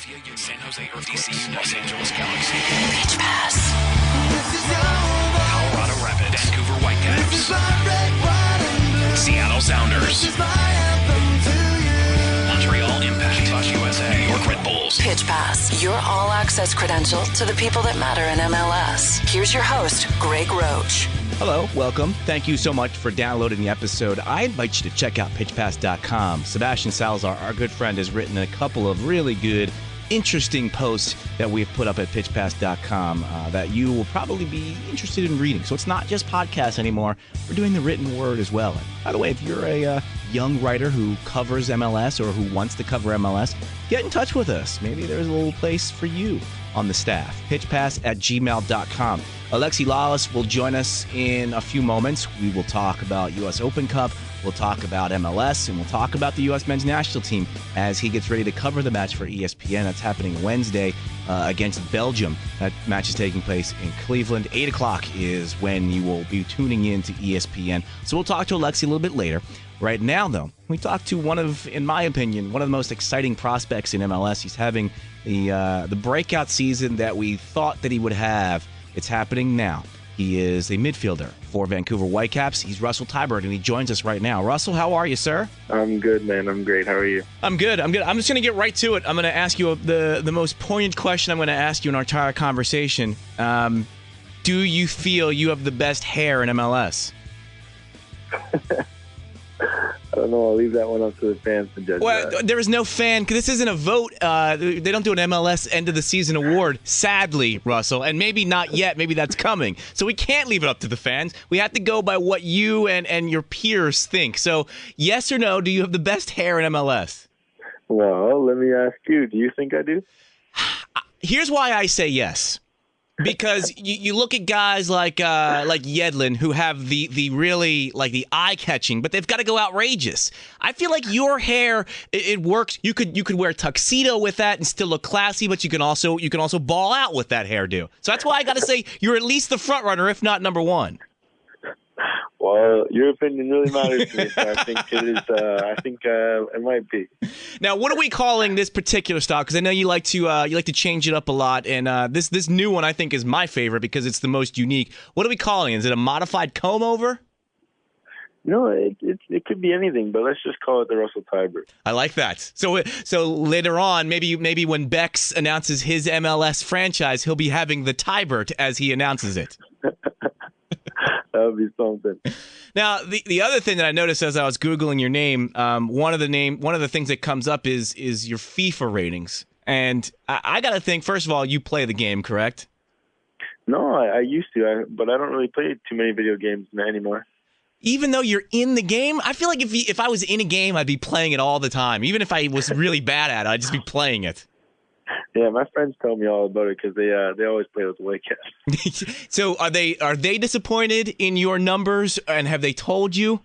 Philadelphia, San Jose Earthquakes, Los Angeles Galaxy, Pitch Pass, Colorado Rapids, Vancouver Whitecaps, Seattle Sounders, Montreal Impact, USA, New York Red Bulls. Pitch Pass, your all-access credential to the people that matter in MLS. Here's your host, Greg Roach. Hello, welcome. Thank you so much for downloading the episode. I invite you to check out pitchpass.com. Sebastian Salazar, our good friend, has written a couple of really good, interesting posts that we've put up at pitchpass.com that you will probably be interested in reading. So it's not just podcasts anymore. We're doing the written word as well. And by the way, if you're a young writer who covers MLS or who wants to cover MLS, get in touch with us. Maybe there's a little place for you on the staff. pitchpass@gmail.com. Alexi Lalas will join us in a few moments. We will talk about U.S. Open Cup, we'll talk about MLS, and we'll talk about the U.S. men's national team as he gets ready to cover the match for ESPN. That's happening Wednesday against Belgium. That match is taking place in Cleveland. 8 o'clock is when you will be tuning in to ESPN. So we'll talk to Alexi a little bit later. Right now, though, we talked to one of, in my opinion, one of the most exciting prospects in MLS. He's having the breakout season that we thought that he would have. It's happening now. He is a midfielder for Vancouver Whitecaps. He's Russell Teibert, and he joins us right now. Russell, how are you, sir? I'm good, man. I'm great. How are you? I'm good. I'm just going to get right to it. I'm going to ask you the most poignant question I'm going to ask you in our entire conversation. Do you feel you have the best hair in MLS? I don't know. I'll leave that one up to the fans to judge. Well, there is no fan. This isn't a vote. They don't do an MLS end of the season award, sadly, Russell. And maybe not yet. Maybe that's coming. So we can't leave it up to the fans. We have to go by what you and your peers think. So yes or no, do you have the best hair in MLS? Well, let me ask you. Do you think I do? Here's why I say yes. Because you look at guys like Yedlin who have the really like the eye catching, but they've got to go outrageous. I feel like your hair it works. You could wear a tuxedo with that and still look classy, but you can also ball out with that hairdo. So that's why I got to say you're at least the front runner, if not number one. Well, your opinion really matters to me, so I think it is. I think it might be. Now, what are we calling this particular style? Because I know you like to change it up a lot, and this new one I think is my favorite because it's the most unique. What are we calling it? Is it a modified comb over? No, it could be anything, but let's just call it the Russell Teibert. I like that. So later on, maybe when Bex announces his MLS franchise, he'll be having the Teibert as he announces it. That would be something. Now, the other thing that I noticed as I was Googling your name, one of the things that comes up is your FIFA ratings. And I got to think, first of all, you play the game, correct? No, I used to, but I don't really play too many video games anymore. Even though you're in the game? I feel like if I was in a game, I'd be playing it all the time. Even if I was really bad at it, I'd just be playing it. Yeah, my friends tell me all about it because they always play with the Whitecaps. So are they disappointed in your numbers, and have they told you?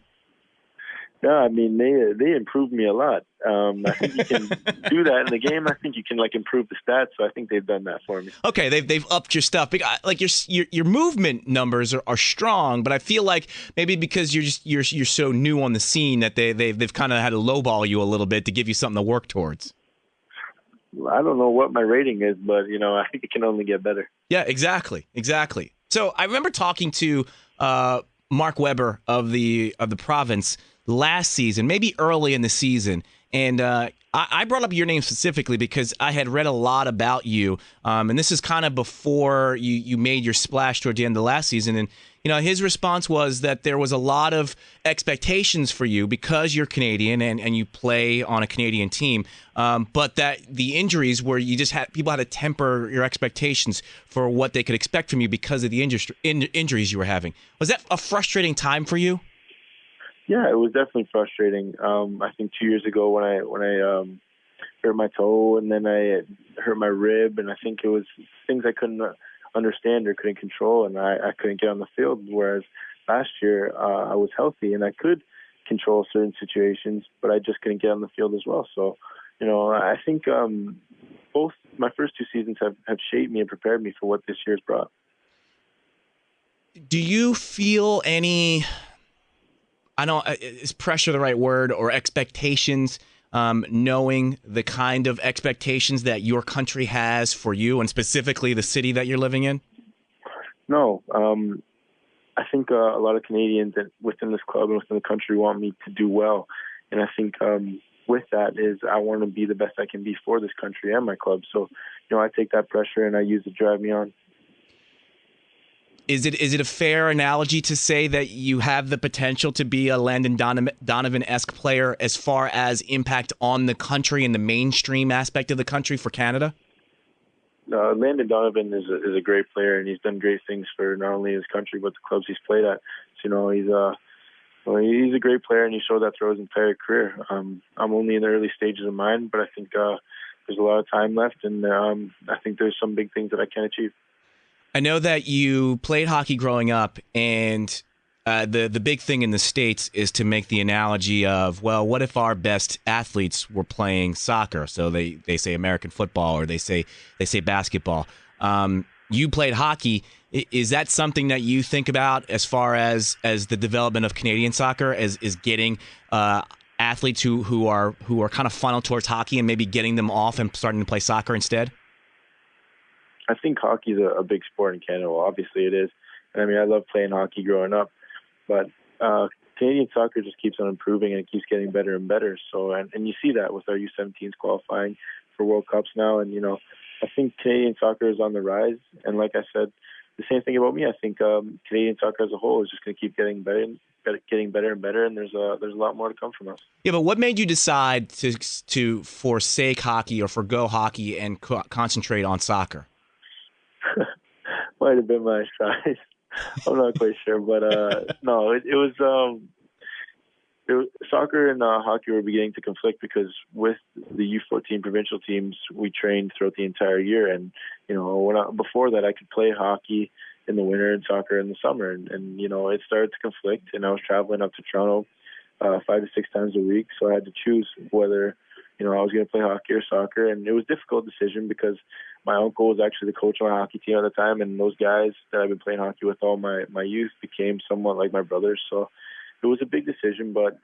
No, I mean they improved me a lot. I think you can do that in the game. I think you can improve the stats. So I think they've done that for me. Okay, they've upped your stuff. Like your movement numbers are strong, but I feel like maybe because you're so new on the scene that they've kind of had to lowball you a little bit to give you something to work towards. I don't know what my rating is, but I think it can only get better. Yeah, exactly. So I remember talking to Mark Weber of the province last season, maybe early in the season, and I brought up your name specifically because I had read a lot about you, and this is kind of before you made your splash toward the end of last season, and his response was that there was a lot of expectations for you because you're Canadian and you play on a Canadian team, but that the injuries where people had to temper your expectations for what they could expect from you because of the injuries you were having. Was that a frustrating time for you? Yeah, it was definitely frustrating. I think 2 years ago when I hurt my toe and then I hurt my rib, and I think it was things I couldn't understand or couldn't control, and I couldn't get on the field. Whereas last year I was healthy and I could control certain situations, but I just couldn't get on the field as well. So, I think both my first two seasons have shaped me and prepared me for what this year's brought. Do you feel any, is pressure the right word, or expectations knowing the kind of expectations that your country has for you and specifically the city that you're living in? No. I think a lot of Canadians within this club and within the country want me to do well. And I think with that is I want to be the best I can be for this country and my club. So, I take that pressure and I use it to drive me on. Is it a fair analogy to say that you have the potential to be a Landon Donovan-esque player as far as impact on the country and the mainstream aspect of the country for Canada? Landon Donovan is a great player, and he's done great things for not only his country but the clubs he's played at. So, he's a great player, and he showed that throughout his entire career. I'm only in the early stages of mine, but I think there's a lot of time left, and I think there's some big things that I can achieve. I know that you played hockey growing up, and the big thing in the States is to make the analogy of, well, what if our best athletes were playing soccer? So they say American football, or they say basketball. You played hockey. Is that something that you think about as far as the development of Canadian soccer, is getting athletes who are kind of funneled towards hockey and maybe getting them off and starting to play soccer instead? I think hockey is a big sport in Canada. Well, obviously it is. And I love playing hockey growing up. But Canadian soccer just keeps on improving, and it keeps getting better and better. So, and you see that with our U17s qualifying for World Cups now. And, I think Canadian soccer is on the rise. And like I said, the same thing about me. I think Canadian soccer as a whole is just going to keep getting better and better. And there's a lot more to come from us. Yeah, but what made you decide to forsake hockey or forgo hockey and concentrate on soccer? Might have been my size. I'm not quite sure, but no, it was soccer and hockey were beginning to conflict because with the U14 provincial teams, we trained throughout the entire year, and before that, I could play hockey in the winter and soccer in the summer, and it started to conflict, and I was traveling up to Toronto 5 to 6 times a week, so I had to choose whether I was going to play hockey or soccer, and it was a difficult decision because my uncle was actually the coach of my hockey team at the time, and those guys that I've been playing hockey with all my youth became somewhat like my brothers. So it was a big decision, but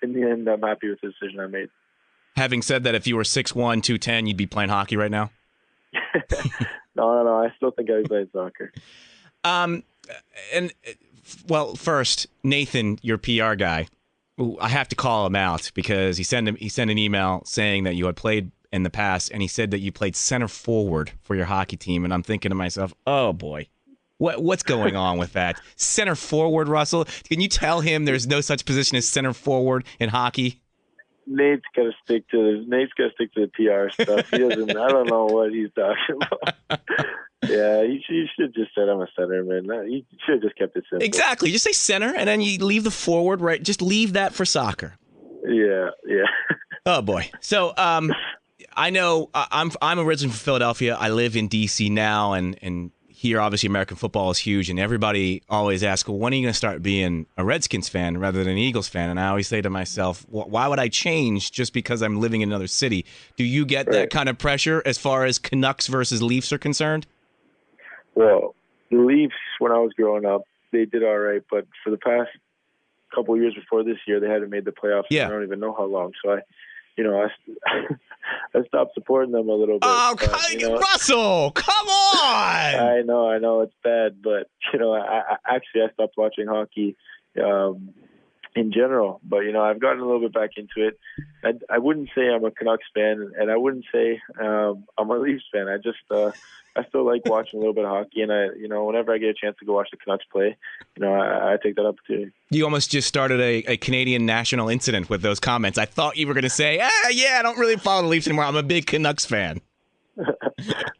in the end, I'm happy with the decision I made. Having said that, if you were 6'1", 210, you'd be playing hockey right now? No, I still think I'd be playing soccer. First, Nathan, your PR guy, I have to call him out because he sent an email saying that you had played in the past, and he said that you played center forward for your hockey team, and I'm thinking to myself, oh boy, what's going on with that? Center forward, Russell? Can you tell him there's no such position as center forward in hockey? Nate's got to stick to the PR stuff. He doesn't. I don't know what he's talking about. Yeah, you should have just said I'm a center, man. You should have just kept it simple. Exactly. Just say center, and then you leave the forward, right? Just leave that for soccer. Yeah. Oh boy. So, I know I'm originally from Philadelphia. I live in D.C. now, and here, obviously, American football is huge, and everybody always asks, well, when are you going to start being a Redskins fan rather than an Eagles fan? And I always say to myself, why would I change just because I'm living in another city? Do you get that kind of pressure as far as Canucks versus Leafs are concerned? Well, the Leafs, when I was growing up, they did all right, but for the past couple of years before this year, they hadn't made the playoffs. Yeah. I don't even know how long, so I stopped supporting them a little bit. Oh, Russell, come on! I know it's bad, but I stopped watching hockey in general. But I've gotten a little bit back into it. I wouldn't say I'm a Canucks fan, and I wouldn't say I'm a Leafs fan. I still like watching a little bit of hockey, and whenever I get a chance to go watch the Canucks play, I take that opportunity. You almost just started a Canadian national incident with those comments. I thought you were going to say, I don't really follow the Leafs anymore. I'm a big Canucks fan.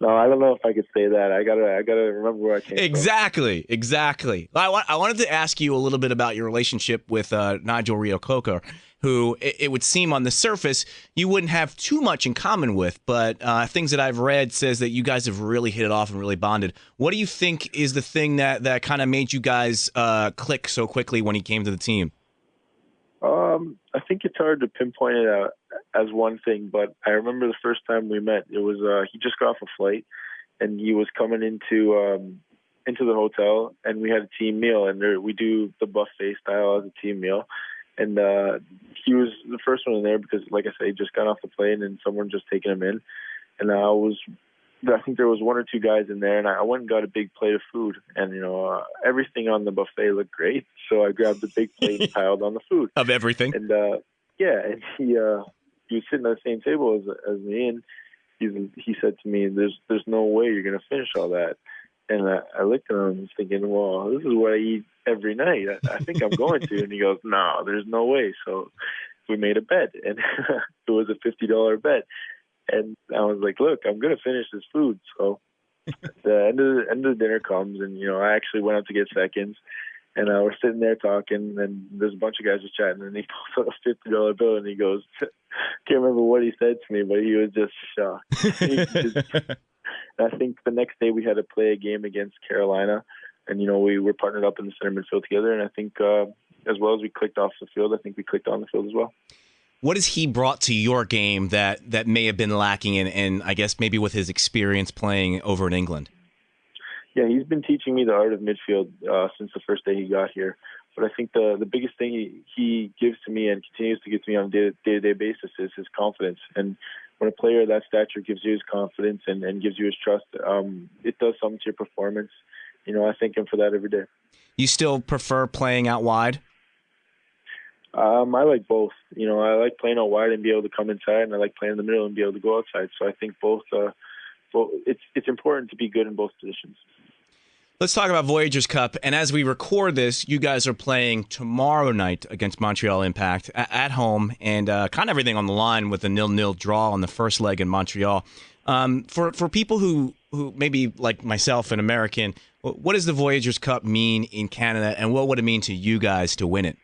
No, I don't know if I could say that. I gotta remember where I came from. Exactly. I wanted to ask you a little bit about your relationship with Nigel Reo-Coker, who it would seem on the surface you wouldn't have too much in common with, but things that I've read says that you guys have really hit it off and really bonded. What do you think is the thing that kind of made you guys click so quickly when he came to the team? I think it's hard to pinpoint it out as one thing, but I remember the first time we met, it was he just got off a flight, and he was coming into the hotel, and we had a team meal, and we do the buffet style as a team meal. And he was the first one in there because, like I said, he just got off the plane and someone just taken him in. And I think there was one or two guys in there, and I went and got a big plate of food. And, everything on the buffet looked great. So I grabbed the big plate and piled on the food. Of everything? And, and he was sitting at the same table as me, and he said to me, there's no way you're going to finish all that. And I looked at him thinking, well, this is what I eat every night. I think I'm going to. And he goes, no, there's no way. So we made a bet, and it was a $50 bet. And I was like, look, I'm going to finish this food. So the end of the dinner comes, and, I actually went out to get seconds. And we're sitting there talking, and there's a bunch of guys just chatting, and he pulls out a $50 bill, and he goes, can't remember what he said to me, but he was just shocked. I think the next day we had to play a game against Carolina, and, we were partnered up in the center midfield together, and I think as well as we clicked off the field, I think we clicked on the field as well. What has he brought to your game that may have been lacking in, I guess, maybe with his experience playing over in England? Yeah, he's been teaching me the art of midfield since the first day he got here. But I think the biggest thing he gives to me and continues to give to me on a day-to-day basis is his confidence. And when a player of that stature gives you his confidence and gives you his trust, it does something to your performance. I thank him for that every day. You still prefer playing out wide? I like both. I like playing out wide and be able to come inside, and I like playing in the middle and be able to go outside. So I think both. It's important to be good in both positions. Let's talk about Voyageurs Cup. And as we record this, you guys are playing tomorrow night against Montreal Impact at home, and kind of everything on the line with a 0-0 draw on the first leg in Montreal. For people who maybe like myself, an American, what does the Voyageurs Cup mean in Canada, and what would it mean to you guys to win it?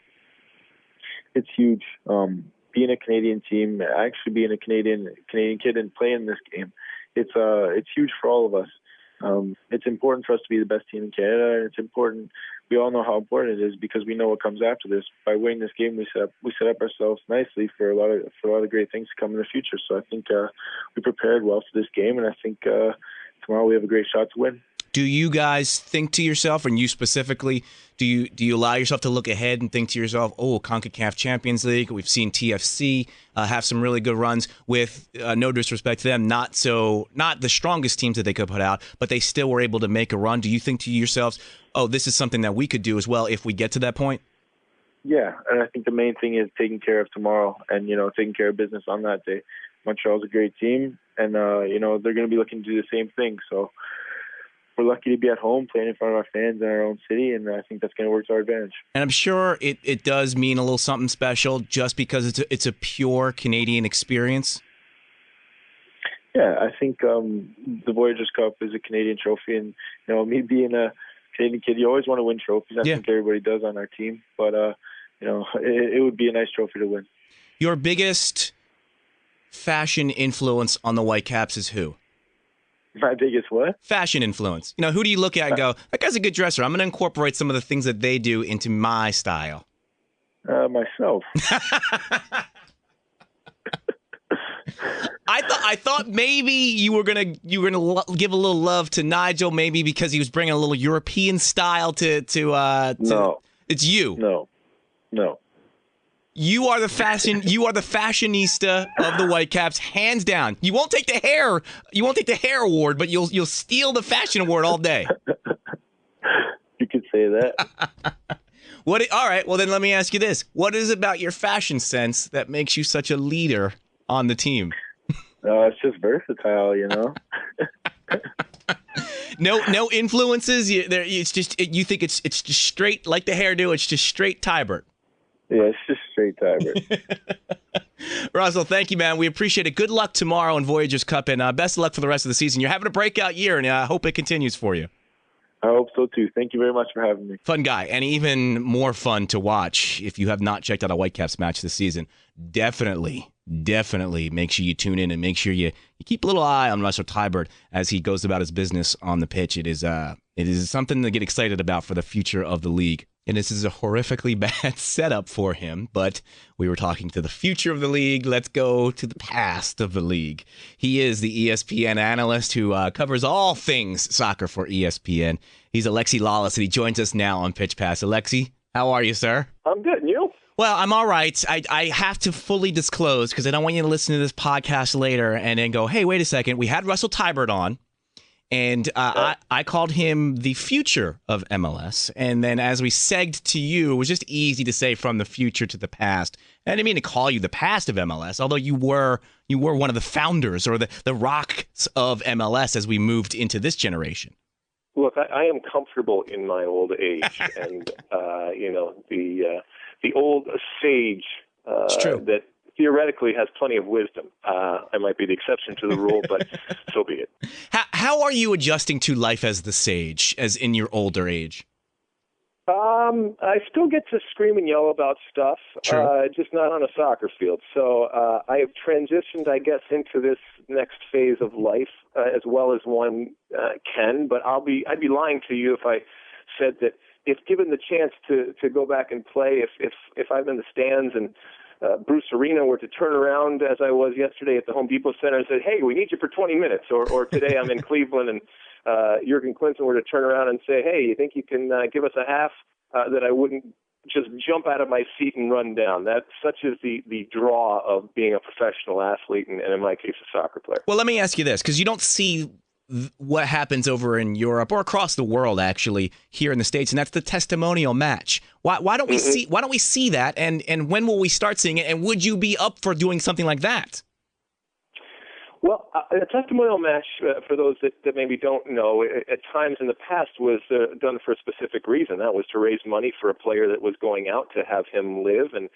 It's huge. Being a Canadian team, actually being a Canadian kid and playing this game, it's huge for all of us. It's important for us to be the best team in Canada, and it's important. We all know how important it is because we know what comes after this. By winning this game, we set up ourselves nicely for a lot of great things to come in the future. So I think we prepared well for this game, and I think tomorrow we have a great shot to win. Do you guys think to yourself, and you specifically, do you allow yourself to look ahead and think to yourself, oh, CONCACAF Champions League, we've seen TFC have some really good runs with, no disrespect to them, not the strongest teams that they could put out, but they still were able to make a run. Do you think to yourselves, oh, this is something that we could do as well if we get to that point? Yeah, and I think the main thing is taking care of tomorrow and, taking care of business on that day. Montreal's a great team, and, they're going to be looking to do the same thing, so we're lucky to be at home playing in front of our fans in our own city, and I think that's going to work to our advantage. And I'm sure it does mean a little something special just because it's a pure Canadian experience. Yeah, I think the Voyageurs Cup is a Canadian trophy, and me being a Canadian kid, you always want to win trophies. I think everybody does on our team, but it would be a nice trophy to win. Your biggest fashion influence on the Whitecaps is who? My biggest what? Fashion influence. Who do you look at and go, that guy's a good dresser. I'm going to incorporate some of the things that they do into my style. Myself. I thought maybe you were gonna give a little love to Nigel, maybe because he was bringing a little European style to No. It's you. No. You are the fashionista of the Whitecaps, hands down. You won't take the hair award, but you'll steal the fashion award all day. You could say that. All right, well then let me ask you this. What is it about your fashion sense that makes you such a leader on the team? It's just versatile, No influences. It's just you think it's just straight like the hairdo. It's just straight Teibert. Yeah, it's just straight Teibert. Russell, thank you, man. We appreciate it. Good luck tomorrow in Voyageurs Cup, and best of luck for the rest of the season. You're having a breakout year, and I hope it continues for you. I hope so, too. Thank you very much for having me. Fun guy, and even more fun to watch. If you have not checked out a Whitecaps match this season, definitely make sure you tune in and make sure you keep a little eye on Russell Teibert as he goes about his business on the pitch. It is something to get excited about for the future of the league. And this is a horrifically bad setup for him, but we were talking to the future of the league. Let's go to the past of the league. He is the ESPN analyst who covers all things soccer for ESPN. He's Alexi Lalas, and he joins us now on Pitch Pass. Alexi, how are you, sir? I'm good. And you? Well, I'm all right. I have to fully disclose because I don't want you to listen to this podcast later and then go, hey, wait a second. We had Russell Teibert on, and I called him the future of MLS. And then as we segged to you, it was just easy to say from the future to the past. And I didn't mean to call you the past of MLS, although you were one of the founders or the rocks of MLS as we moved into this generation. Look, I am comfortable in my old age, and the old sage that theoretically has plenty of wisdom. I might be the exception to the rule, but so be it. How are you adjusting to life as the sage, as in your older age? I still get to scream and yell about stuff, just not on a soccer field. So I have transitioned, I guess, into this next phase of life as well as one can. But I'd be lying to you if I said that if given the chance to go back and play, if I'm in the stands and Bruce Arena were to turn around as I was yesterday at the Home Depot Center and said, hey, we need you for 20 minutes, or today I'm in Cleveland and Jurgen Klinsmann were to turn around and say, hey, you think you can give us a half, that I wouldn't just jump out of my seat and run down. That such is the draw of being a professional athlete and in my case, a soccer player. Well, let me ask you this, because you don't see what happens over in Europe or across the world, actually, here in the States, and that's the testimonial match. Why don't we see that, and when will we start seeing it, and would you be up for doing something like that? Well, a testimonial match, for those that maybe don't know, at times in the past was done for a specific reason. That was to raise money for a player that was going out, to have him live. And,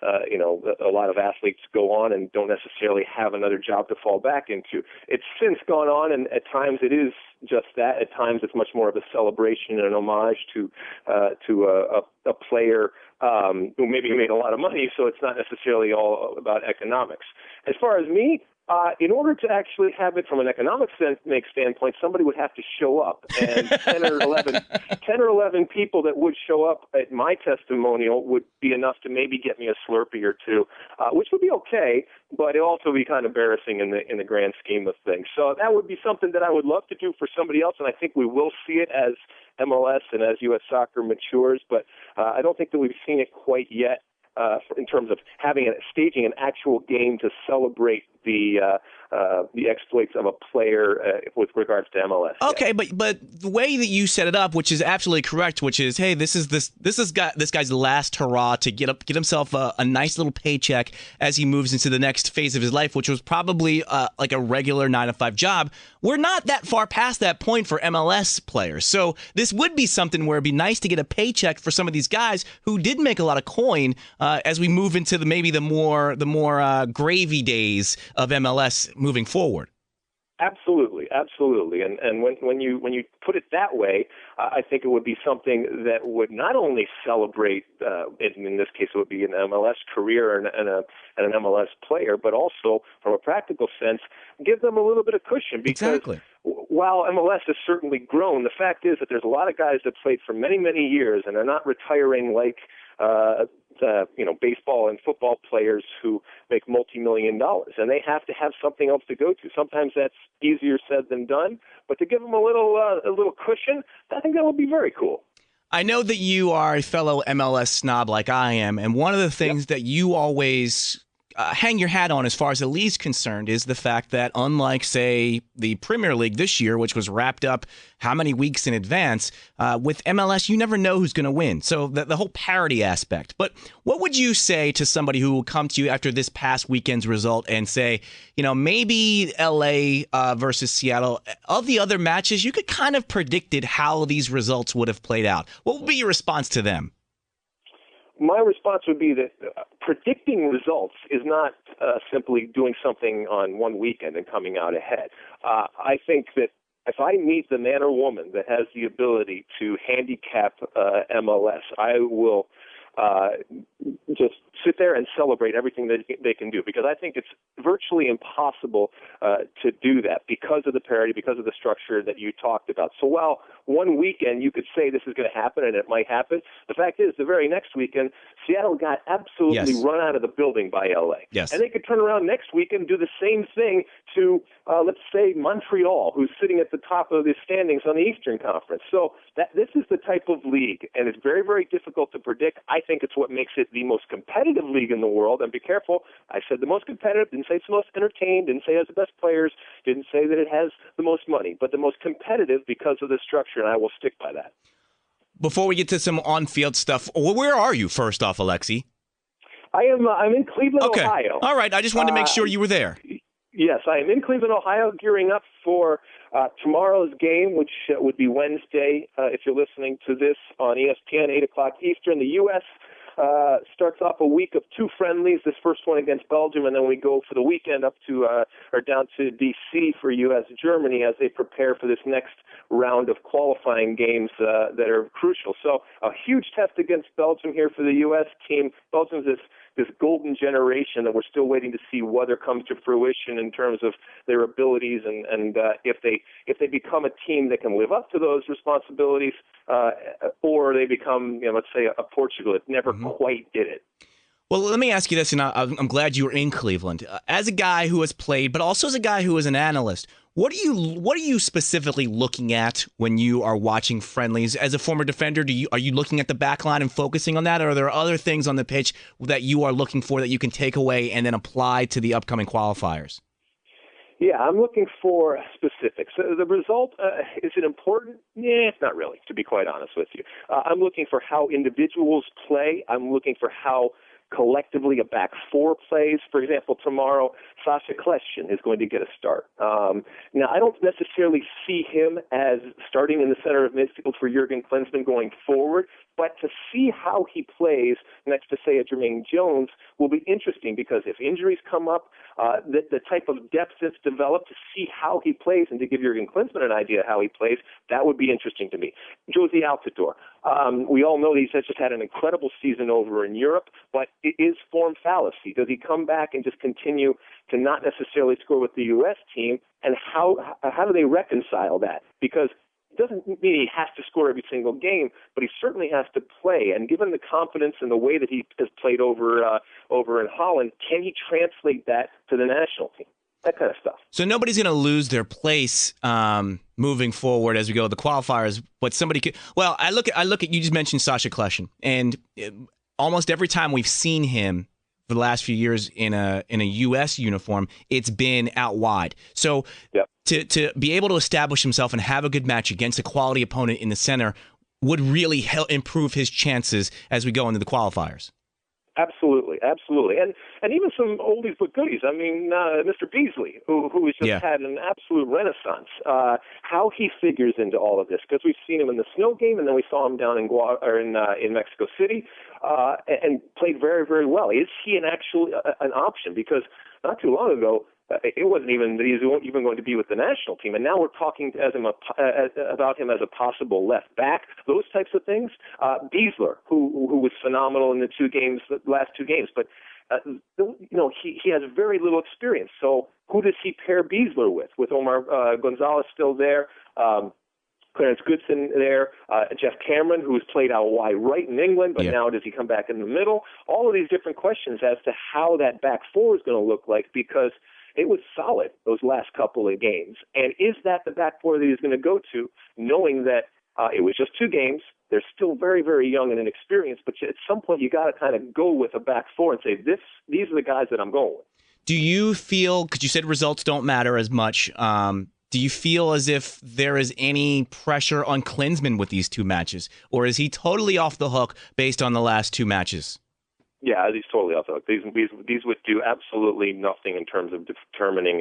a lot of athletes go on and don't necessarily have another job to fall back into. It's since gone on, and at times it is just that. At times it's much more of a celebration and an homage to a player who maybe made a lot of money, so it's not necessarily all about economics. As far as me, in order to actually have it from an economic standpoint, somebody would have to show up. And 10 or 11 people that would show up at my testimonial would be enough to maybe get me a Slurpee or two, which would be okay, but it also be kind of embarrassing in the grand scheme of things. So that would be something that I would love to do for somebody else, and I think we will see it as MLS and as U.S. soccer matures, but I don't think that we've seen it quite yet. In terms of staging an actual game to celebrate the exploits of a player with regards to MLS. Okay, but the way that you set it up, which is absolutely correct, which is, hey, this is this guy's last hurrah to get himself a nice little paycheck as he moves into the next phase of his life, which was probably like a regular 9-to-5 job. We're not that far past that point for MLS players, so this would be something where it'd be nice to get a paycheck for some of these guys who did make a lot of coin as we move into the more gravy days of MLS moving forward. Absolutely. And when you put it that way, I think it would be something that would not only celebrate, in this case it would be an MLS career and an MLS player, but also from a practical sense, give them a little bit of cushion. Because while MLS has certainly grown, the fact is that there's a lot of guys that played for many, many years and are not retiring like baseball and football players who make multi-million dollars, and they have to have something else to go to. Sometimes that's easier said than done, but to give them a little cushion, I think that would be very cool. I know that you are a fellow MLS snob like I am, and one of the things that you always hang your hat on as far as the league's concerned is the fact that unlike, say, the Premier League this year, which was wrapped up how many weeks in advance, with MLS, you never know who's going to win. So the whole parity aspect. But what would you say to somebody who will come to you after this past weekend's result and say, maybe LA versus Seattle, of the other matches, you could kind of predicted how these results would have played out. What would be your response to them? My response would be that predicting results is not simply doing something on one weekend and coming out ahead. I think that if I meet the man or woman that has the ability to handicap MLS, I will just sit there and celebrate everything that they can do, because I think it's virtually impossible to do that because of the parity, because of the structure that you talked about. So while one weekend you could say this is going to happen and it might happen, the fact is the very next weekend, Seattle got absolutely run out of the building by LA. Yes. And they could turn around next weekend and do the same thing to let's say, Montreal, who's sitting at the top of the standings on the Eastern Conference. So this is the type of league, and it's very, very difficult to predict. I think it's what makes it the most competitive league in the world. And be careful, I said the most competitive, didn't say it's the most entertained, didn't say it has the best players, didn't say that it has the most money, but the most competitive because of the structure, and I will stick by that. Before we get to some on-field stuff, where are you, first off, Alexi? I'm in Cleveland, okay. Ohio. All right. I just wanted to make sure you were there. Yes, I am in Cleveland, Ohio, gearing up for tomorrow's game, which would be Wednesday, if you're listening to this on ESPN, 8 o'clock Eastern. The U.S. Starts off a week of two friendlies, this first one against Belgium, and then we go for the weekend up to or down to D.C. for U.S. Germany as they prepare for this next round of qualifying games that are crucial. So a huge test against Belgium here for the U.S. team. Belgium's this golden generation that we're still waiting to see whether comes to fruition in terms of their abilities and if they become a team that can live up to those responsibilities, or they become, let's say, a Portugal that never quite did it. Well, let me ask you this, and I'm glad you were in Cleveland. As a guy who has played, but also as a guy who is an analyst, what are you specifically looking at when you are watching friendlies? As a former defender, are you looking at the back line and focusing on that, or are there other things on the pitch that you are looking for that you can take away and then apply to the upcoming qualifiers? Yeah, I'm looking for specifics. The result, is it important? Yeah, it's not really, to be quite honest with you. I'm looking for how individuals play. I'm looking for how collectively a back four plays. For example, tomorrow, Sasha Kleshin is going to get a start. Now, I don't necessarily see him as starting in the center of midfield for Jurgen Klinsmann going forward, but to see how he plays next to, say, a Jermaine Jones will be interesting because if injuries come up, the type of depth that's developed, to see how he plays and to give Jurgen Klinsmann an idea how he plays, that would be interesting to me. Josie Altidore. We all know that he's just had an incredible season over in Europe, but it is form fallacy. Does he come back and just continue to not necessarily score with the U.S. team, and how do they reconcile that? Because it doesn't mean he has to score every single game, but he certainly has to play. And given the confidence and the way that he has played over in Holland, can he translate that to the national team? That kind of stuff. So nobody's going to lose their place moving forward as we go to the qualifiers, but somebody could. Well, I look at you just mentioned Sasha Kleshin, and almost every time we've seen him for the last few years in a U.S. uniform, it's been out wide. So to be able to establish himself and have a good match against a quality opponent in the center would really help improve his chances as we go into the qualifiers. Absolutely. And even some oldies but goodies. I mean, Mr. Beasley, who has just had an absolute renaissance. How he figures into all of this, because we've seen him in the snow game, and then we saw him down in Mexico City, and played very, very well. Is he an option? Because not too long ago, it wasn't even that he was even going to be with the national team, and now we're talking about him as a possible left back. Those types of things. Beasler, who was phenomenal in the last two games, but he has very little experience. So who does he pair Beasler with? With Omar Gonzalez still there, Clarence Goodson there, Jeff Cameron, who's played out wide right in England, but now does he come back in the middle? All of these different questions as to how that back four is going to look like, because it was solid those last couple of games. And is that the back four that he's going to go to, knowing that it was just two games? They're still very, very young and inexperienced, but at some point you got to kind of go with a back four and say, these are the guys that I'm going with. Do you feel, because you said results don't matter as much, do you feel as if there is any pressure on Klinsmann with these two matches, or is he totally off the hook based on the last two matches? Yeah, he's totally off the hook. These would do absolutely nothing in terms of determining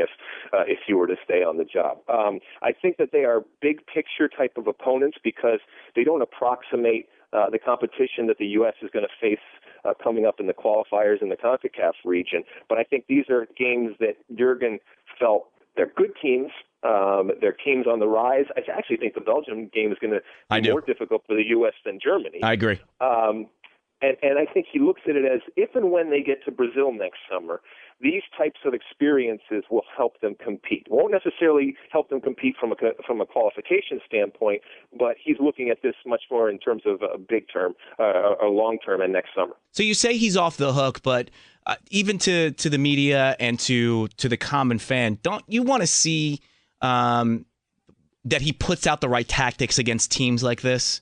if you were to stay on the job. I think that they are big picture type of opponents because they don't approximate the competition that the U.S. is going to face coming up in the qualifiers in the CONCACAF region. But I think these are games that Jurgen felt they're good teams. They're teams on the rise. I actually think the Belgium game is going to be more difficult for the U.S. than Germany. I agree. And I think he looks at it as if and when they get to Brazil next summer, these types of experiences will help them compete. Won't necessarily help them compete from a qualification standpoint, but he's looking at this much more in terms of a big term, a long term, and next summer. So you say he's off the hook, but even to the media and to the common fan, don't you want to see that he puts out the right tactics against teams like this?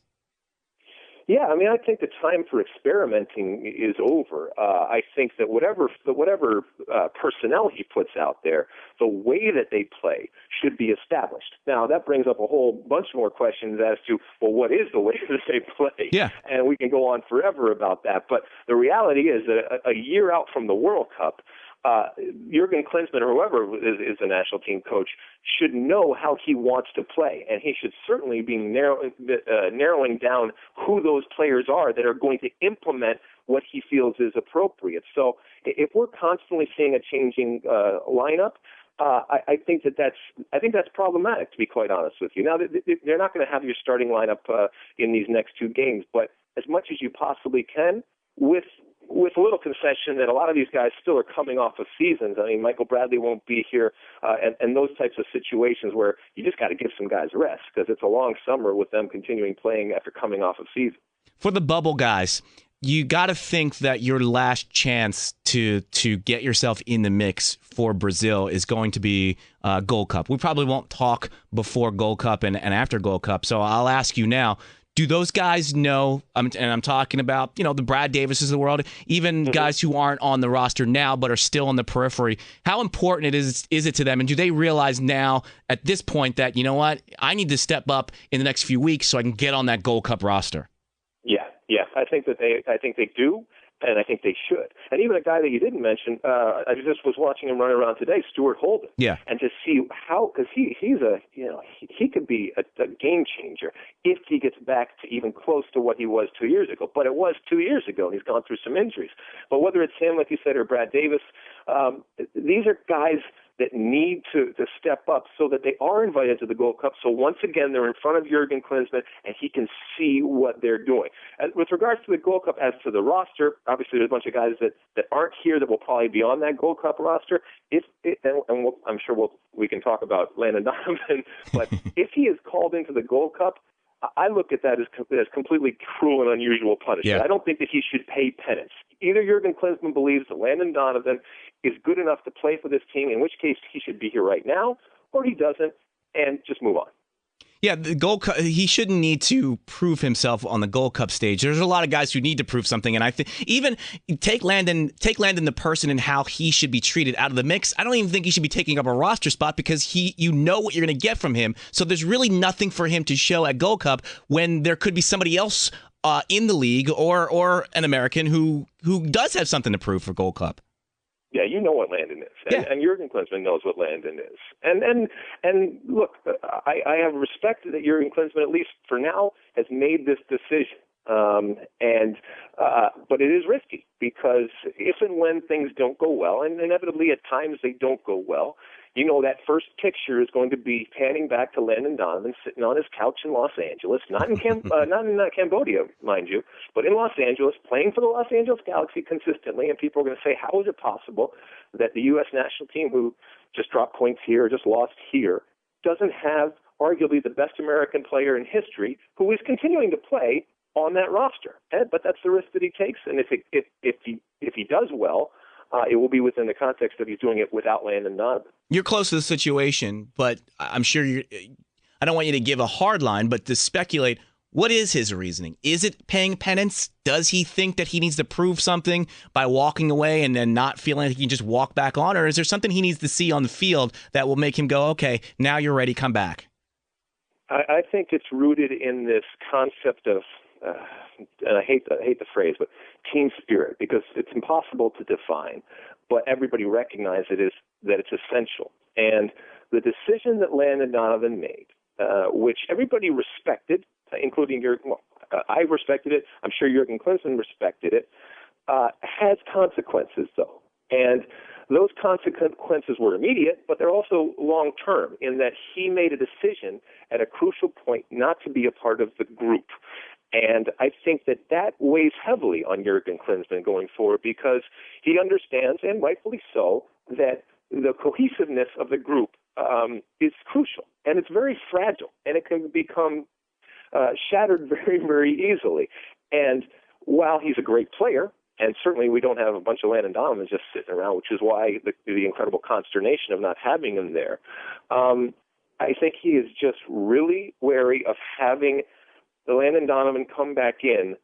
Yeah, I mean, I think the time for experimenting is over. I think that whatever personnel he puts out there, the way that they play should be established. Now, that brings up a whole bunch more questions as to, well, what is the way that they play? Yeah. And we can go on forever about that. But the reality is that a year out from the World Cup, Jurgen Klinsmann or whoever is the national team coach should know how he wants to play, and he should certainly be narrowing down who those players are that are going to implement what he feels is appropriate. So if we're constantly seeing a changing lineup, I think that's problematic, to be quite honest with you. Now, they're not going to have your starting lineup in these next two games, but as much as you possibly can, with a little concession that a lot of these guys still are coming off of seasons. I mean, Michael Bradley won't be here, and those types of situations where you just got to give some guys rest because it's a long summer with them continuing playing after coming off of season. For the bubble guys, you got to think that your last chance to get yourself in the mix for Brazil is going to be Gold Cup. We probably won't talk before Gold Cup and after Gold Cup, so I'll ask you now. Do those guys know, and I'm talking about, the Brad Davises of the world, even guys who aren't on the roster now but are still on the periphery, how important is it to them? And do they realize now at this point that, you know what, I need to step up in the next few weeks so I can get on that Gold Cup roster? Yeah. I think they do. And I think they should. And even a guy that you didn't mention, I just was watching him run around today, Stuart Holden. Yeah. And to see how, because he could be a game changer if he gets back to even close to what he was 2 years ago. But it was 2 years ago, and he's gone through some injuries. But whether it's him, like you said, or Brad Davis, these are guys that need to step up so that they are invited to the Gold Cup. So once again, they're in front of Jurgen Klinsmann, and he can see what they're doing. And with regards to the Gold Cup, as to the roster, obviously there's a bunch of guys that aren't here that will probably be on that Gold Cup roster. I'm sure we can talk about Landon Donovan, but if he is called into the Gold Cup, I look at that as completely cruel and unusual punishment. Yeah. I don't think that he should pay penance. Either Jurgen Klinsmann believes that Landon Donovan is good enough to play for this team, in which case he should be here right now, or he doesn't, and just move on. Yeah, the Gold Cup, he shouldn't need to prove himself on the Gold Cup stage. There's a lot of guys who need to prove something, and I think even take Landon the person and how he should be treated out of the mix. I don't even think he should be taking up a roster spot because you know what you're going to get from him. So there's really nothing for him to show at Gold Cup when there could be somebody else in the league or an American who does have something to prove for Gold Cup. Yeah, you know what Landon is, and Jurgen Klinsmann knows what Landon is. And look, I have respect that Jurgen Klinsmann, at least for now, has made this decision. But it is risky because if and when things don't go well, and inevitably at times they don't go well, that first picture is going to be panning back to Landon Donovan sitting on his couch in Los Angeles, not in Cambodia, mind you, but in Los Angeles, playing for the Los Angeles Galaxy consistently. And people are going to say, how is it possible that the U.S. national team, who just dropped points here, just lost here, doesn't have arguably the best American player in history who is continuing to play on that roster? But that's the risk that he takes. And if he does well, it will be within the context of he's doing it without Landon Donovan. You're close to the situation, but I'm sure I don't want you to give a hard line, but to speculate, what is his reasoning? Is it paying penance? Does he think that he needs to prove something by walking away and then not feeling like he can just walk back on? Or is there something he needs to see on the field that will make him go, okay, now you're ready, come back? I think it's rooted in this concept of, and I hate the phrase, but team spirit, because it's impossible to define, but everybody recognizes that it's essential. And the decision that Landon Donovan made, which everybody respected, including I respected it, I'm sure Jurgen Klinsmann respected it, has consequences, though. And those consequences were immediate, but they're also long-term in that he made a decision at a crucial point not to be a part of the group. And I think that weighs heavily on Jurgen Klinsmann going forward because he understands, and rightfully so, that the cohesiveness of the group is crucial, and it's very fragile, and it can become shattered very, very easily. And while he's a great player, and certainly we don't have a bunch of Landon Donovans just sitting around, which is why the incredible consternation of not having him there, I think he is just really wary of having the Landon Donovan come back in,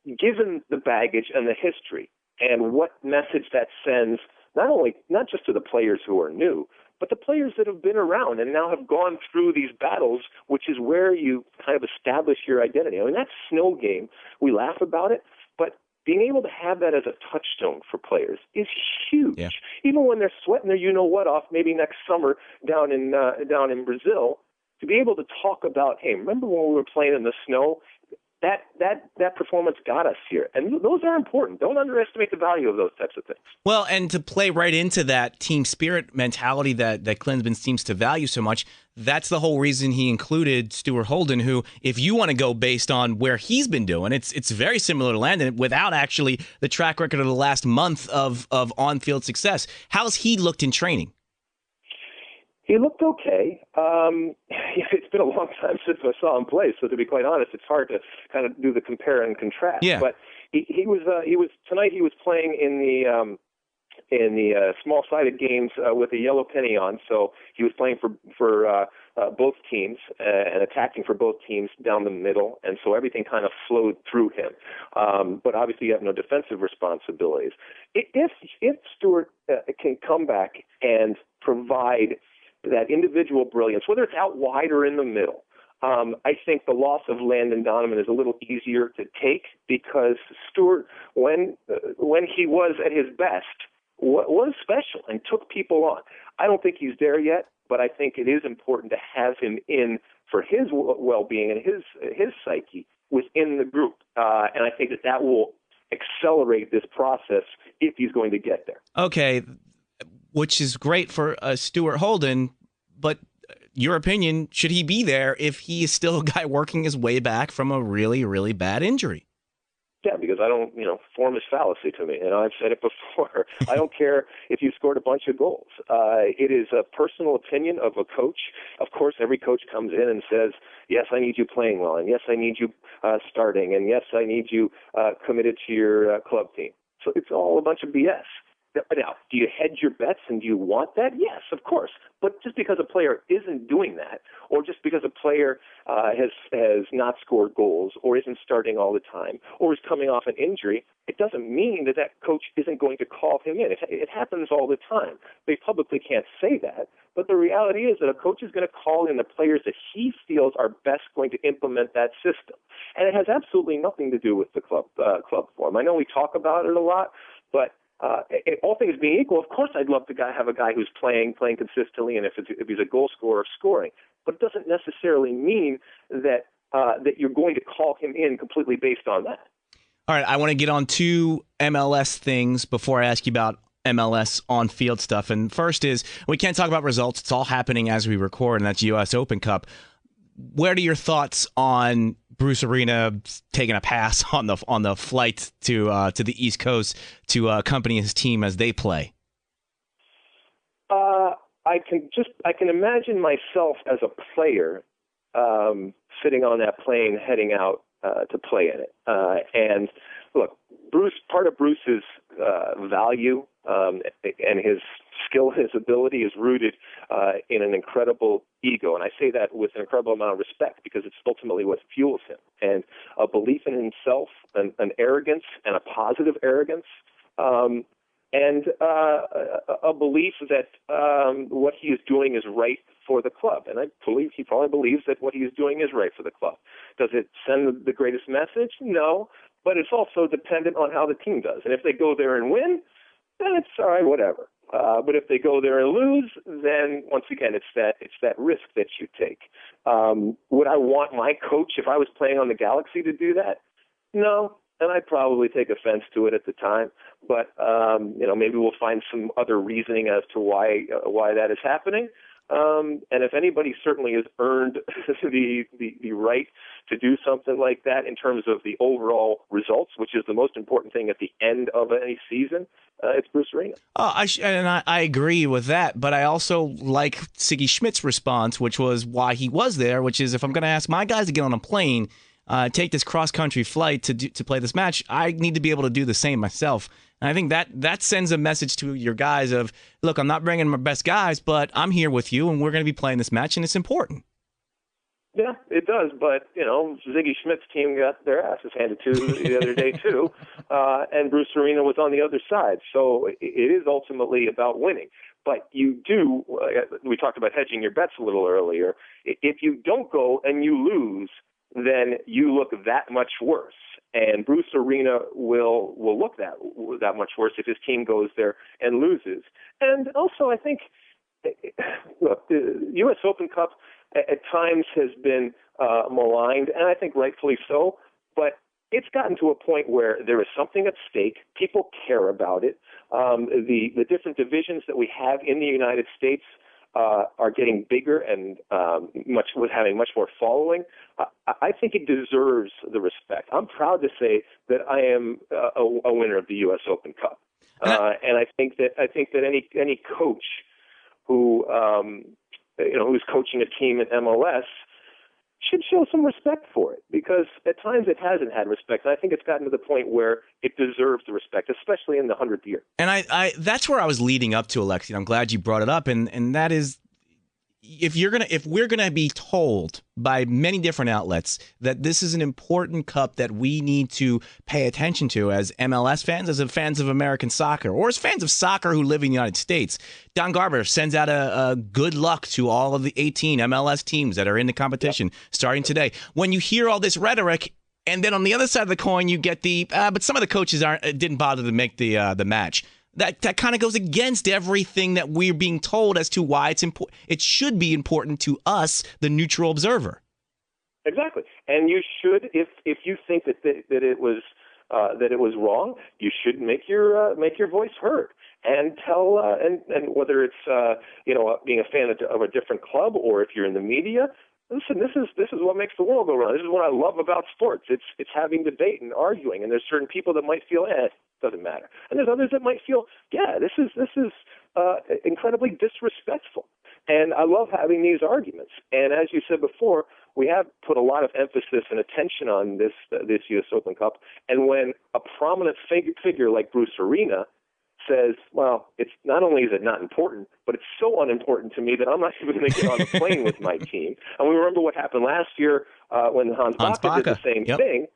given the baggage and the history, and what message that sends not just to the players who are new, but the players that have been around and now have gone through these battles, which is where you kind of establish your identity. I mean, that snow game, we laugh about it, but being able to have that as a touchstone for players is huge. Yeah. Even when they're sweating their you-know-what off, maybe next summer down in Brazil, to be able to talk about, hey, remember when we were playing in the snow? That performance got us here. And those are important. Don't underestimate the value of those types of things. Well, and to play right into that team spirit mentality that Klinsmann seems to value so much, that's the whole reason he included Stuart Holden, who, if you want to go based on where he's been doing, it's very similar to Landon without actually the track record of the last month of on-field success. How's he looked in training? He looked okay. It's been a long time since I saw him play, so to be quite honest, it's hard to kind of do the compare and contrast. Yeah. But he was tonight. He was playing in the small-sided games with a yellow penny on, so he was playing for both teams and attacking for both teams down the middle, and so everything kind of flowed through him. But obviously, you have no defensive responsibilities. If Stuart can come back and provide that individual brilliance, whether it's out wide or in the middle, I think the loss of Landon Donovan is a little easier to take because Stuart, when he was at his best, was special and took people on. I don't think he's there yet, but I think it is important to have him in for his well-being and his psyche within the group. And I think that will accelerate this process if he's going to get there. Okay, which is great for Stuart Holden, but your opinion, should he be there if he is still a guy working his way back from a really, really bad injury? Yeah, because I don't, form is fallacy to me. I've said it before. I don't care if you scored a bunch of goals. It is a personal opinion of a coach. Of course, every coach comes in and says, yes, I need you playing well, and yes, I need you starting, and yes, I need you committed to your club team. So it's all a bunch of BS. Now, do you hedge your bets and do you want that? Yes, of course. But just because a player isn't doing that, or just because a player has not scored goals, or isn't starting all the time, or is coming off an injury, it doesn't mean that coach isn't going to call him in. It happens all the time. They publicly can't say that, but the reality is that a coach is going to call in the players that he feels are best going to implement that system. And it has absolutely nothing to do with the club form. I know we talk about it a lot, but all things being equal, of course, I'd love to have a guy who's playing consistently, and if he's a goal scorer, scoring. But it doesn't necessarily mean that you're going to call him in completely based on that. All right, I want to get on two MLS things before I ask you about MLS on-field stuff. And first is, we can't talk about results. It's all happening as we record, and that's U.S. Open Cup. What are your thoughts on Bruce Arena taking a pass on the flight to the East Coast to accompany his team as they play? I can imagine myself as a player sitting on that plane heading out to play in it. And look, part of Bruce's value and his skill, his ability is rooted in an incredible ego. And I say that with an incredible amount of respect because it's ultimately what fuels him. And a belief in himself, an arrogance, and a positive arrogance, and a belief that what he is doing is right for the club. And I believe he probably believes that what he is doing is right for the club. Does it send the greatest message? No. But it's also dependent on how the team does. And if they go there and win, then it's all right, whatever. But if they go there and lose, then once again, it's that risk that you take. Would I want my coach, if I was playing on the Galaxy, to do that? No, and I'd probably take offense to it at the time. But maybe we'll find some other reasoning as to why that is happening. And if anybody certainly has earned the right to do something like that in terms of the overall results, which is the most important thing at the end of any season, it's Bruce Arena. I agree with that, but I also like Siggy Schmidt's response, which was why he was there, which is if I'm going to ask my guys to get on a plane, take this cross-country flight to play this match, I need to be able to do the same myself. And I think that sends a message to your guys of, look, I'm not bringing my best guys, but I'm here with you, and we're going to be playing this match, and it's important. Yeah, it does, but, Ziggy Schmidt's team got their asses handed to the other day, too, and Bruce Arena was on the other side. So it is ultimately about winning. But you do, we talked about hedging your bets a little earlier. If you don't go and you lose, then you look that much worse. And Bruce Arena will look that much worse if his team goes there and loses. And also, I think, look, the U.S. Open Cup at times has been maligned, and I think rightfully so, but it's gotten to a point where there is something at stake. People care about it. The different divisions that we have in the United States are getting bigger and having much more following. I think it deserves the respect. I'm proud to say that I am a winner of the U.S. Open Cup, and I think that any coach who who's coaching a team at MLS should show some respect for it, because at times it hasn't had respect. And I think it's gotten to the point where it deserves the respect, especially in the 100th year. And I that's where I was leading up to, Alexi. I'm glad you brought it up, and that is, if we're gonna be told by many different outlets that this is an important cup that we need to pay attention to as MLS fans, as fans of American soccer, or as fans of soccer who live in the United States, Don Garber sends out a good luck to all of the 18 MLS teams that are in the competition starting today. When you hear all this rhetoric, and then on the other side of the coin you get but some of the coaches didn't bother to make the match. That kind of goes against everything that we're being told as to why it's important. It should be important to us, the neutral observer. Exactly, and you should, if you think that it was wrong, you should make your voice heard and tell and whether it's being a fan of a different club, or if you're in the media. Listen, this is what makes the world go round. This is what I love about sports. It's having debate and arguing, and there's certain people that might feel doesn't matter, and there's others that might feel this is incredibly disrespectful. And I love having these arguments. And as you said before, we have put a lot of emphasis and attention on this U.S. Open Cup. And when a prominent figure like Bruce Arena says, well, it's not only is it not important, but it's so unimportant to me that I'm not even going to get on the plane with my team. And we remember what happened last year when Hans Backe did the same thing.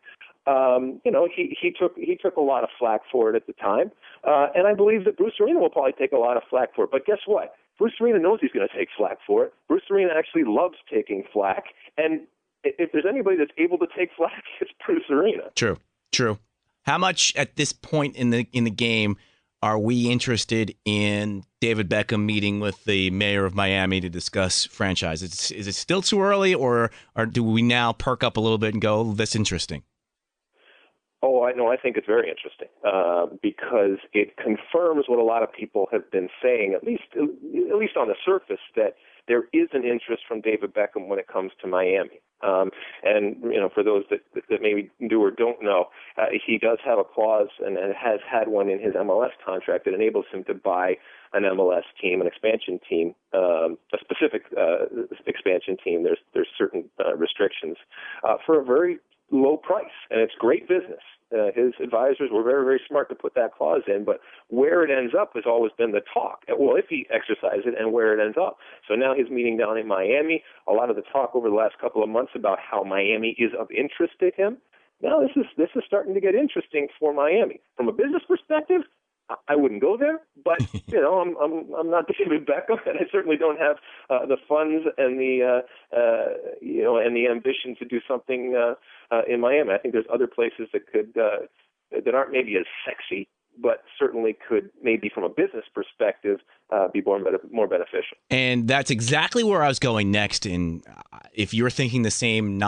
He took a lot of flack for it at the time, and I believe that Bruce Arena will probably take a lot of flack for it. But guess what? Bruce Arena knows he's going to take flack for it. Bruce Arena actually loves taking flack, and if there's anybody that's able to take flack, it's Bruce Arena. True. How much at this point in the game are we interested in David Beckham meeting with the mayor of Miami to discuss franchise? Is it still too early, or do we now perk up a little bit and go, oh, that's interesting? Oh, I think it's very interesting because it confirms what a lot of people have been saying, at least on the surface, that there is an interest from David Beckham when it comes to Miami. And for those that maybe do or don't know, he does have a clause and has had one in his MLS contract that enables him to buy an MLS team, an expansion team, a specific expansion team. There's certain restrictions for a very low price, and it's great business. His advisors were very, very smart to put that clause in, but where it ends up has always been the talk. Well, if he exercises it and where it ends up. So now he's meeting down in Miami. A lot of the talk over the last couple of months about how Miami is of interest to him. Now this is starting to get interesting for Miami. From a business perspective, I wouldn't go there, but I'm not David Beckham, and I certainly don't have the funds and the and the ambition to do something in Miami. I think there's other places that could that aren't maybe as sexy, but certainly could maybe from a business perspective be more beneficial. And that's exactly where I was going next. In if you're thinking the same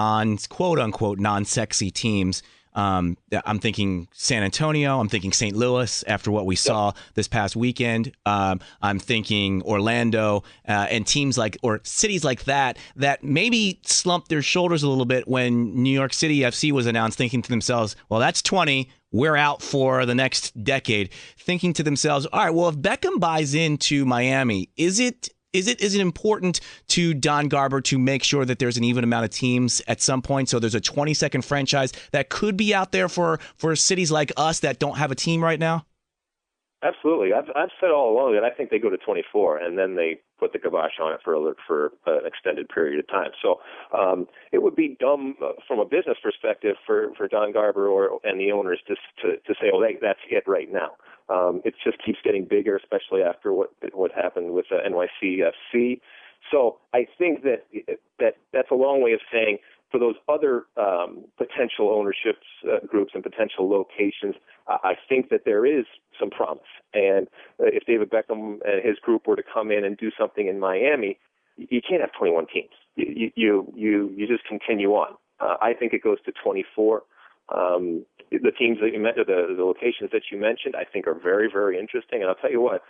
quote unquote non-sexy teams. I'm thinking San Antonio. I'm thinking St. Louis after what we saw this past weekend. I'm thinking Orlando and teams or cities like that maybe slumped their shoulders a little bit when New York City FC was announced, thinking to themselves, well, that's 20. We're out for the next decade. Thinking to themselves, all right, well, if Beckham buys into Miami, is it important to Don Garber to make sure that there's an even amount of teams at some point? So there's a 22nd franchise that could be out there for cities like us that don't have a team right now? Absolutely. I've said all along that I think they go to 24 and then they put the kibosh on it for an extended period of time. So it would be dumb from a business perspective for Don Garber and the owners to say, oh, that's it right now. It just keeps getting bigger, especially after what happened with NYCFC. So I think that's a long way of saying for those other potential ownership groups and potential locations, I think that there is some promise. And if David Beckham and his group were to come in and do something in Miami, you can't have 21 teams. You just continue on. I think it goes to 24. The teams that you mentioned, the locations that you mentioned, I think are very, very interesting. And I'll tell you what,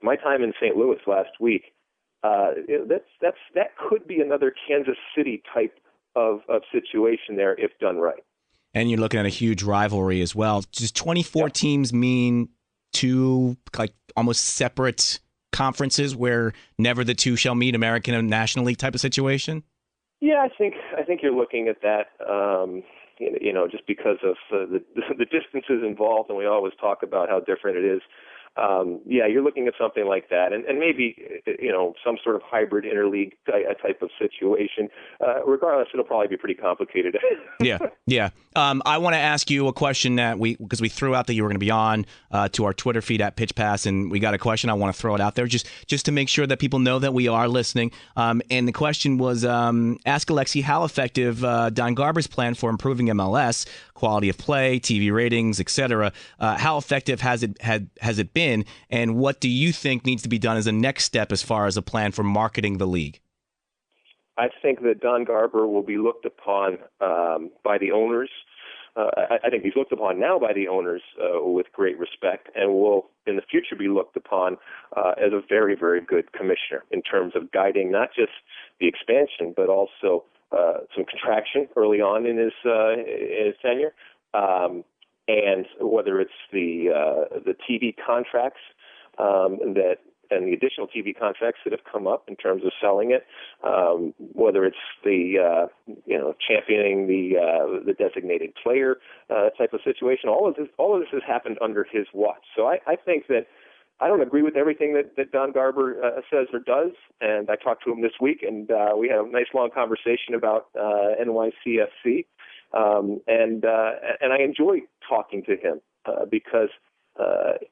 my time in St. Louis last week, that could be another Kansas City type of situation there if done right. And you're looking at a huge rivalry as well. Does 24 teams mean two almost separate conferences where never the two shall meet, American and National League type of situation? Yeah, I think you're looking at that. Just because of the distances involved, and we always talk about how different it is. You're looking at something like that, and maybe some sort of hybrid interleague type of situation. Regardless, it'll probably be pretty complicated. Yeah. I want to ask you a question because we threw out that you were going to be on to our Twitter feed at Pitch Pass, and we got a question. I want to throw it out there just to make sure that people know that we are listening. And the question was, ask Alexi how effective Don Garber's plan for improving MLS quality of play, TV ratings, etc. How effective has it been, and what do you think needs to be done as a next step as far as a plan for marketing the league? I think that Don Garber will be looked upon by the owners. I think he's looked upon now by the owners with great respect, and will in the future be looked upon as a very, very good commissioner in terms of guiding not just the expansion, but also some contraction early on in his tenure. And whether it's the TV contracts and the additional TV contracts that have come up in terms of selling it, whether it's the championing the designated player type of situation, all of this has happened under his watch. So I think that I don't agree with everything that Don Garber says or does, and I talked to him this week, and we had a nice long conversation about NYCFC. And I enjoy talking to him because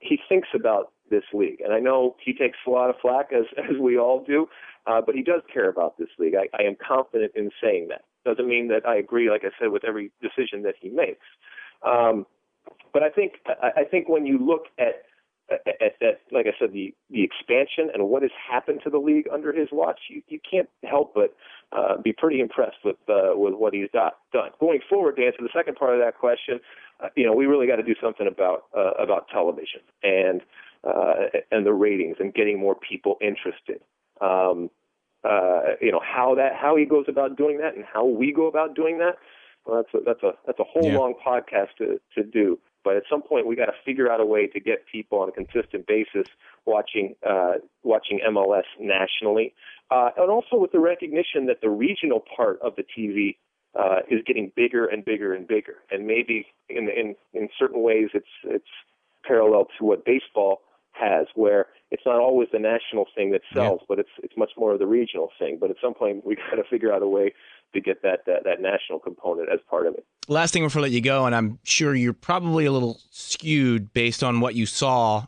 he thinks about this league. And I know he takes a lot of flack, as we all do, but he does care about this league. I am confident in saying that. Doesn't mean that I agree, like I said, with every decision that he makes. But I think when you look at like I said, the expansion and what has happened to the league under his watch, you can't help but be pretty impressed with what he's done. Going forward, to answer the second part of that question, we really got to do something about television and the ratings and getting more people interested. How he goes about doing that and how we go about doing that. Well, that's a whole long podcast to do. But at some point, we got to figure out a way to get people on a consistent basis watching MLS nationally, and also with the recognition that the regional part of the TV is getting bigger and bigger and bigger. And maybe in certain ways, it's parallel to what baseball has, where it's not always the national thing that sells, but it's much more of the regional thing. But at some point, we got to figure out a way to get that national component as part of it. Last thing before I let you go, and I'm sure you're probably a little skewed based on what you saw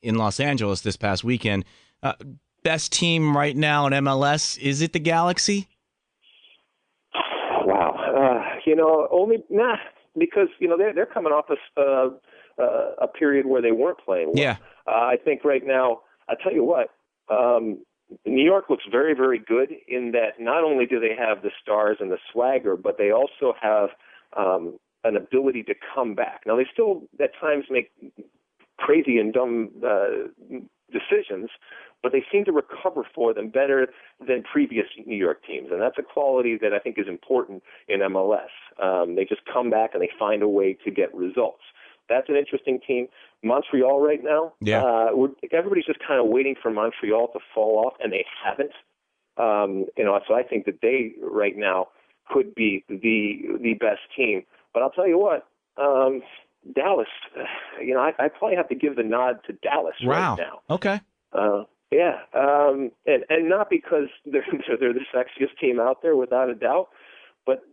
in Los Angeles this past weekend. Best team right now in MLS, is it the Galaxy? Wow. Because they're coming off a period where they weren't playing well. Yeah. I think right now, I'll tell you what, New York looks very, very good in that not only do they have the stars and the swagger, but they also have an ability to come back. Now, they still at times make crazy and dumb decisions, but they seem to recover for them better than previous New York teams, and that's a quality that I think is important in MLS. They just come back and they find a way to get results. That's an interesting team. Montreal right now, everybody's just kind of waiting for Montreal to fall off, and they haven't. So I think that they right now could be the best team. But I'll tell you what, Dallas, I probably have to give the nod to Dallas right now. Okay. And not because they're the sexiest team out there, without a doubt, but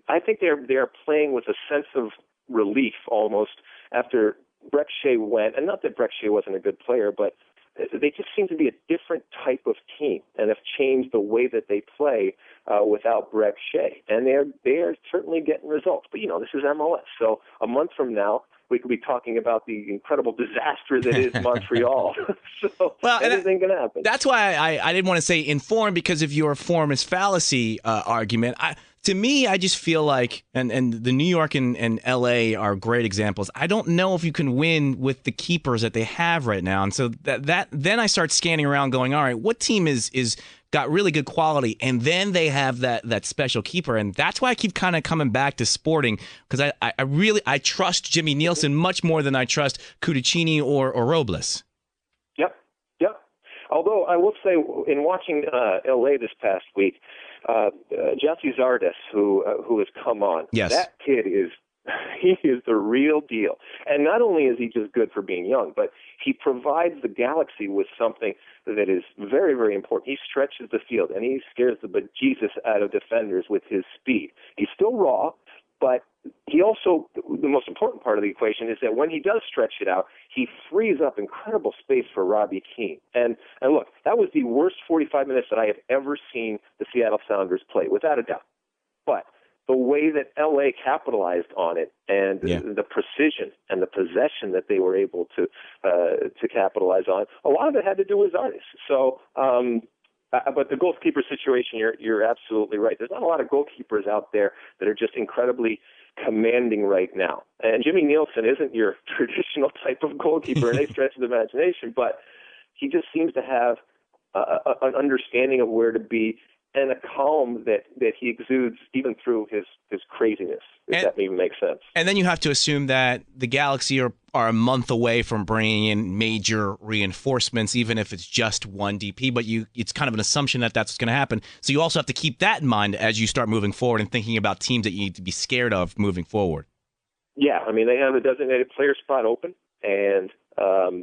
I think they're playing with a sense of relief almost after Brek Shea went, and not that Brek Shea wasn't a good player, but they just seem to be a different type of team and have changed the way that they play without Brek Shea. And they're certainly getting results. But, this is MLS. So a month from now, we could be talking about the incredible disaster that is Montreal. So anything can happen. That's why I didn't want to say informed, because of your form is fallacy argument. To me, I just feel like, and the New York and L.A. are great examples. I don't know if you can win with the keepers that they have right now. And so then I start scanning around going, all right, what team is got really good quality? And then they have that special keeper. And that's why I keep kind of coming back to Sporting, because I trust Jimmy Nielsen much more than I trust Cudicini or Robles. Yep. Although I will say, in watching L.A. this past week, Jesse Zardes, who has come on, yes, that kid is the real deal. And not only is he just good for being young, but he provides the Galaxy with something that is very, very important. He stretches the field, and he scares the bejesus out of defenders with his speed. He's still raw, but he also, the most important part of the equation is that when he does stretch it out, he frees up incredible space for Robbie Keane. And look, that was the worst 45 minutes that I have ever seen the Seattle Sounders play, without a doubt. But the way that LA capitalized on it, and the precision and the possession that they were able to capitalize on, a lot of it had to do with Zardes. So, but the goalkeeper situation, you're absolutely right. There's not a lot of goalkeepers out there that are just incredibly commanding right now. And Jimmy Nielsen isn't your traditional type of goalkeeper in any stretch of the imagination, but he just seems to have an understanding of where to be, and a calm that he exudes even through his craziness, if that even makes sense. And then you have to assume that the Galaxy are a month away from bringing in major reinforcements, even if it's just one DP, but it's kind of an assumption that that's what's going to happen. So you also have to keep that in mind as you start moving forward and thinking about teams that you need to be scared of moving forward. Yeah, I mean, they have a designated player spot open, and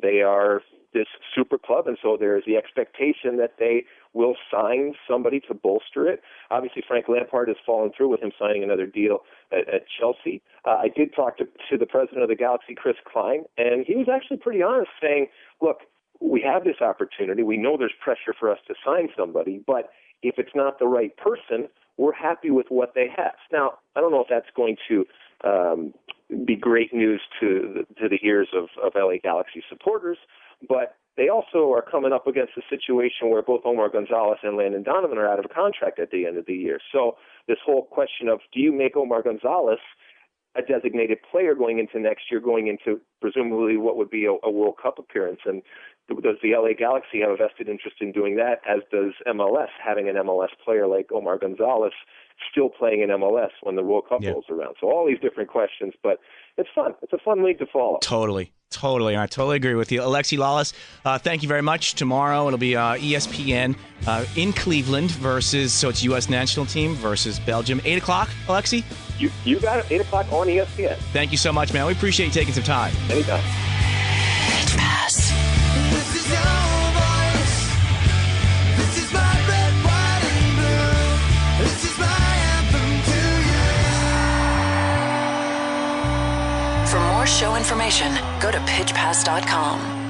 they are this super club, and so there's the expectation that they will sign somebody to bolster it. Obviously, Frank Lampard has fallen through with him signing another deal at Chelsea. I did talk to the president of the Galaxy, Chris Klein, and he was actually pretty honest, saying, look, we have this opportunity. We know there's pressure for us to sign somebody, but if it's not the right person, we're happy with what they have. Now, I don't know if that's going to be great news to the ears of LA Galaxy supporters, but they also are coming up against a situation where both Omar Gonzalez and Landon Donovan are out of contract at the end of the year. So this whole question of, do you make Omar Gonzalez a designated player going into next year, going into presumably what would be a World Cup appearance? And does the LA Galaxy have a vested interest in doing that, as does MLS, having an MLS player like Omar Gonzalez still playing in MLS when the World Cup rolls around? So all these different questions, but it's fun. It's a fun league to follow. Totally. I totally agree with you. Alexi Lalas, thank you very much. Tomorrow it'll be ESPN in Cleveland so it's U.S. national team versus Belgium. 8 o'clock, Alexi? You got it, 8 o'clock on ESPN. Thank you so much, man. We appreciate you taking some time. Anytime. Pitch Pass. This is your voice. This is my red, white, and blue. This is my anthem to you. For more show information, go to pitchpass.com.